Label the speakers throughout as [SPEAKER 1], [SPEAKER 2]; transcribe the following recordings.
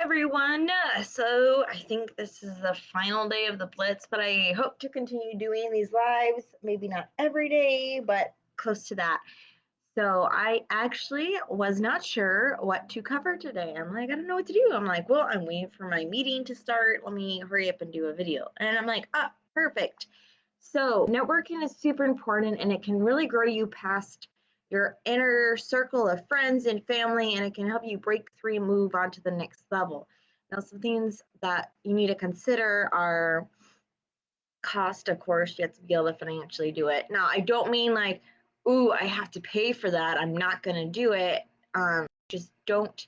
[SPEAKER 1] Everyone. So I think this is the final day of the Blitz, but I hope to continue doing these lives. Maybe not every day, but close to that. So I actually was not sure what to cover today. I'm like, I don't know what to do. I'm like, well, I'm waiting for my meeting to start. Let me hurry up and do a video. And I'm like, ah, perfect. So networking is super important and it can really grow you past your inner circle of friends and family, and it can help you break through and move on to the next level. Now, some things that you need to consider are cost. Of course, you have to be able to financially do it. Now, I don't mean like, ooh, I have to pay for that, I'm not going to do it. Just don't.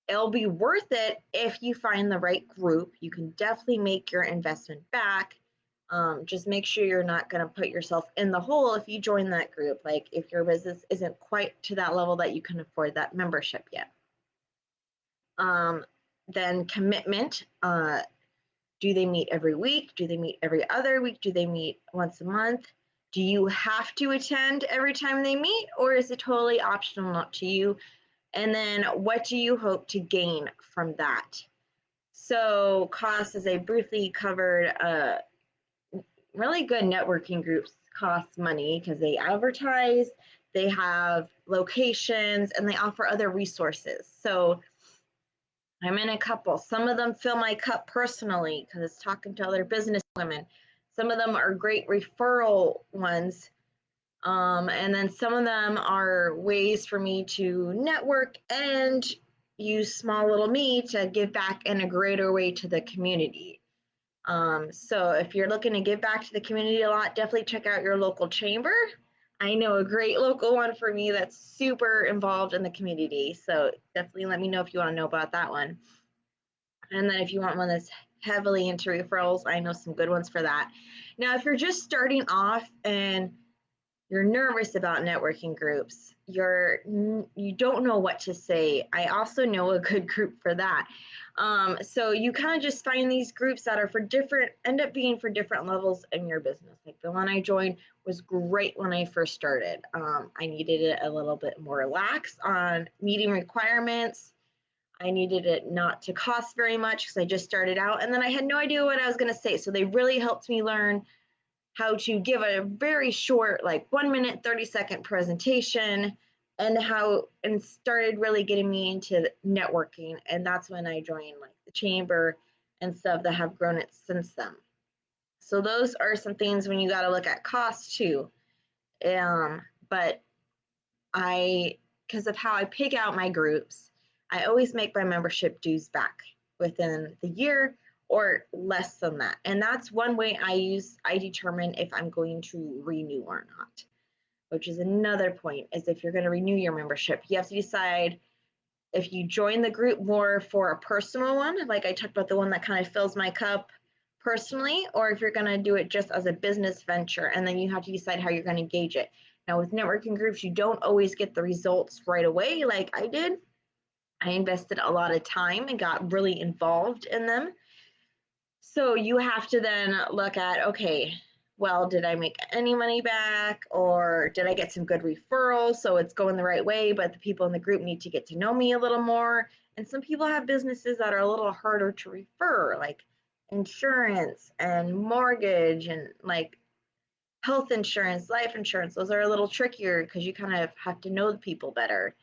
[SPEAKER 1] It'll be worth it if you find the right group. You can definitely make your investment back. Just make sure you're not going to put yourself in the hole if you join that group. Like if your business isn't quite to that level that you can afford that membership yet. Um, then commitment. Do they meet every week? Do they meet every other week? Do they meet once a month? Do you have to attend every time they meet, or is it totally optional, up to you? And then what do you hope to gain from that? So costs, as I briefly covered, really good networking groups cost money because they advertise, they have locations, and they offer other resources. So I'm in a couple. Some of them fill my cup personally because it's talking to other business women. Some of them are great referral ones. And then some of them are ways for me to network and use small little me to give back in a greater way to the community. So if you're looking to give back to the community a lot, definitely check out your local chamber. I know a great local one for me that's super involved in the community. So definitely let me know if you want to know about that one. And then if you want one that's heavily into referrals, I know some good ones for that. Now, if you're just starting off and you're nervous about networking groups, you don't know what to say, I also know a good group for that. So you kind of just find these groups that are for different, end up being for different levels in your business. Like the one I joined was great when I first started. I needed it a little bit more lax on meeting requirements. I needed it not to cost very much because I just started out, and then I had no idea what I was going to say. So they really helped me learn how to give a very short, like 1 minute, 30-second presentation, and started really getting me into networking. And that's when I joined like the chamber and stuff that have grown it since then. So those are some things when you got to look at cost too. But I, because of how I pick out my groups, I always make my membership dues back within the year or less than that. And that's one way I determine if I'm going to renew or not, which is another point, is if you're going to renew your membership, you have to decide if you join the group more for a personal one, like I talked about the one that kind of fills my cup personally, or if you're going to do it just as a business venture, and then you have to decide how you're going to gauge it. Now, with networking groups, you don't always get the results right away like I did. I invested a lot of time and got really involved in them. So you have to then look at, okay, well, did I make any money back, or did I get some good referrals? So it's going the right way, but the people in the group need to get to know me a little more. And some people have businesses that are a little harder to refer, like insurance and mortgage and like health insurance, life insurance. Those are a little trickier because you kind of have to know the people better.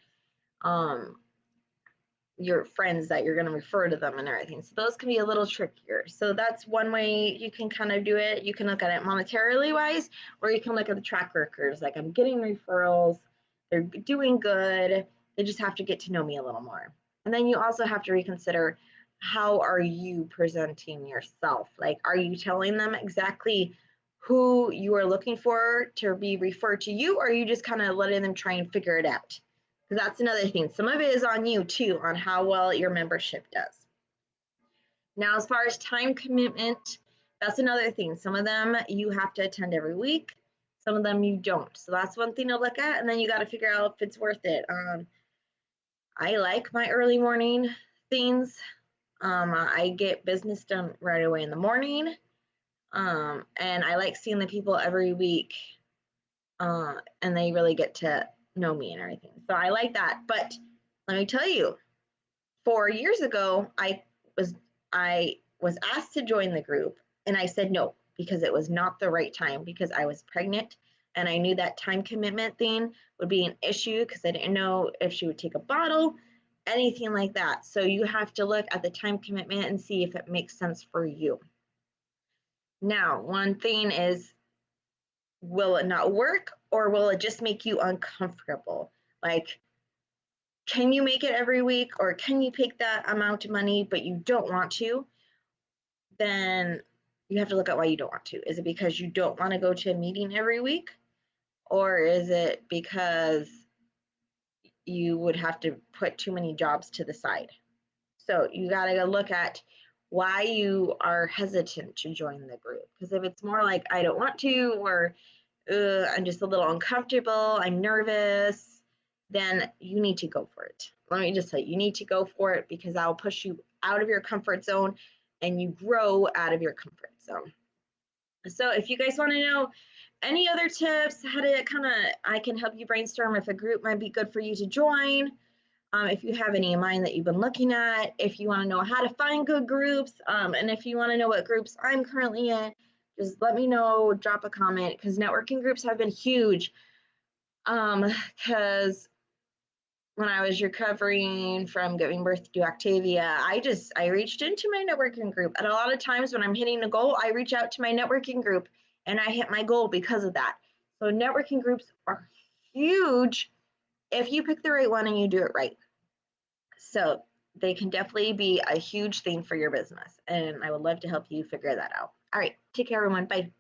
[SPEAKER 1] Um, your friends that you're going to refer to them and everything. So those can be a little trickier. So that's one way you can kind of do it. You can look at it monetarily wise, or you can look at the track records. Like, I'm getting referrals, they're doing good. They just have to get to know me a little more. And then you also have to reconsider, how are you presenting yourself? Like, are you telling them exactly who you are looking for to be referred to you, or are you just kind of letting them try and figure it out? Because that's another thing. Some of it is on you too, on how well your membership does. Now, as far as time commitment, that's another thing. Some of them you have to attend every week. Some of them you don't. So that's one thing to look at. And then you got to figure out if it's worth it. I like my early morning things. I get business done right away in the morning. And I like seeing the people every week. And they really get to know me and everything. So I like that. But let me tell you, 4 years ago, was I was asked to join the group, and I said no because it was not the right time because I was pregnant, and I knew that time commitment thing would be an issue because I didn't know if she would take a bottle, anything like that. So you have to look at the time commitment and see if it makes sense for you. Now, one thing is, will it not work, or will it just make you uncomfortable? Like, can you make it every week, or can you pick that amount of money but you don't want to? Then you have to look at why you don't want to. Is it because you don't want to go to a meeting every week, or is it because you would have to put too many jobs to the side? So you got to look at why you are hesitant to join the group. Because if it's more like, I don't want to, or I'm just a little uncomfortable, I'm nervous, then you need to go for it. Let me just say, you need to go for it because that'll push you out of your comfort zone and you grow out of your comfort zone. So if you guys want to know any other tips, how to I can help you brainstorm if a group might be good for you to join. If you have any in mind that you've been looking at, if you want to know how to find good groups, and if you want to know what groups I'm currently in, just let me know, drop a comment, because networking groups have been huge. Because when I was recovering from giving birth to Octavia, I reached into my networking group. And a lot of times when I'm hitting a goal, I reach out to my networking group and I hit my goal because of that. So networking groups are huge if you pick the right one and you do it right. So they can definitely be a huge thing for your business. And I would love to help you figure that out. All right. Take care, everyone. Bye.